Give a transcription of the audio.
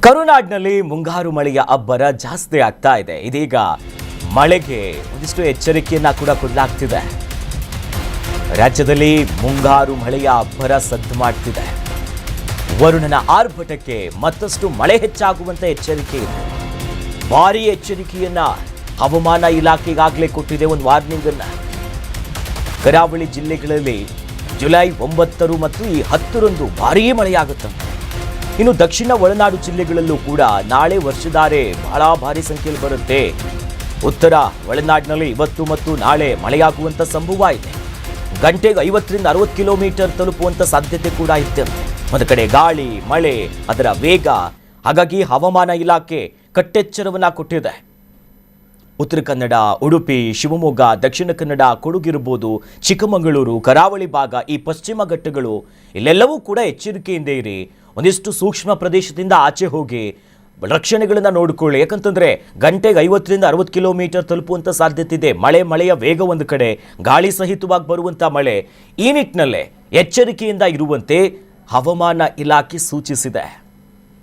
ಕರುನಾಡಿನಲ್ಲಿ ಮುಂಗಾರು ಮಳೆಯ ಅಬ್ಬರ ಜಾಸ್ತಿ ಆಗ್ತಾ ಇದೆ. ಇದೀಗ ಮಳೆಗೆ ಒಂದಿಷ್ಟು ಎಚ್ಚರಿಕೆಯನ್ನ ಕೂಡ ಕೊಡಲಾಗ್ತಿದೆ. ರಾಜ್ಯದಲ್ಲಿ ಮುಂಗಾರು ಮಳೆಯ ಅಬ್ಬರ ಸದ್ದು ಮಾಡ್ತಿದೆ. ವರುಣನ ಆರ್ಭಟಕ್ಕೆ ಮತ್ತಷ್ಟು ಮಳೆ ಹೆಚ್ಚಾಗುವಂತ ಎಚ್ಚರಿಕೆ ಇದೆ. ಭಾರೀ ಎಚ್ಚರಿಕೆಯನ್ನ ಹವಾಮಾನ ಇಲಾಖೆ ಈಗಾಗಲೇ ಕೊಟ್ಟಿದೆ. ಒಂದು ವಾರ್ನಿಂಗ್ ಅನ್ನ ಕರಾವಳಿ ಜಿಲ್ಲೆಗಳಲ್ಲಿ ಜುಲೈ 9 ಮತ್ತು 10ರಂದು ಭಾರೀ ಮಳೆಯಾಗುತ್ತಂತೆ. ಇನ್ನು ದಕ್ಷಿಣ ಒಳನಾಡು ಜಿಲ್ಲೆಗಳಲ್ಲೂ ಕೂಡ ನಾಳೆ ವರ್ಷಧಾರೆ ಬಹಳ ಭಾರಿ ಸಂಖ್ಯೆಯಲ್ಲಿ ಬರುತ್ತೆ. ಉತ್ತರ ಒಳನಾಡಿನಲ್ಲಿ ಇವತ್ತು ಮತ್ತು ನಾಳೆ ಮಳೆಯಾಗುವಂತ ಸಂಭವ ಇದೆ. ಗಂಟೆಗೆ 50ರಿಂದ 60 ಕಿಲೋಮೀಟರ್ ತಲುಪುವಂತ ಸಾಧ್ಯತೆ ಕೂಡ ಇದೆ. ಒಂದು ಕಡೆ ಗಾಳಿ ಮಳೆ ಅದರ ವೇಗ, ಹಾಗಾಗಿ ಹವಾಮಾನ ಇಲಾಖೆ ಕಟ್ಟೆಚ್ಚರವನ್ನ ಕೊಟ್ಟಿದೆ. ಉತ್ತರ ಕನ್ನಡ, ಉಡುಪಿ, ಶಿವಮೊಗ್ಗ, ದಕ್ಷಿಣ ಕನ್ನಡ, ಕೊಡಗಿರಬಹುದು, ಚಿಕ್ಕಮಗಳೂರು, ಕರಾವಳಿ ಭಾಗ, ಈ ಪಶ್ಚಿಮ ಘಟ್ಟಗಳು ಇಲ್ಲೆಲ್ಲವೂ ಕೂಡ ಎಚ್ಚರಿಕೆಯಿಂದ ಇರಿ. ಒಂದಿಷ್ಟು ಸೂಕ್ಷ್ಮ ಪ್ರದೇಶದಿಂದ ಆಚೆ ಹೋಗಿ ರಕ್ಷಣೆಗಳನ್ನ ನೋಡಿಕೊಳ್ಳಿ. ಯಾಕಂತಂದ್ರೆ ಗಂಟೆಗೆ 50ರಿಂದ 60 ಕಿಲೋಮೀಟರ್ ತಲುಪುವಂತ ಸಾಧ್ಯತೆ ಇದೆ. ಮಳೆಯ ವೇಗ ಒಂದು ಕಡೆ, ಗಾಳಿ ಸಹಿತವಾಗಿ ಬರುವಂತ ಮಳೆ. ಈ ನಿಟ್ಟಿನಲ್ಲೇ ಎಚ್ಚರಿಕೆಯಿಂದ ಇರುವಂತೆ ಹವಾಮಾನ ಇಲಾಖೆ ಸೂಚಿಸಿದೆ.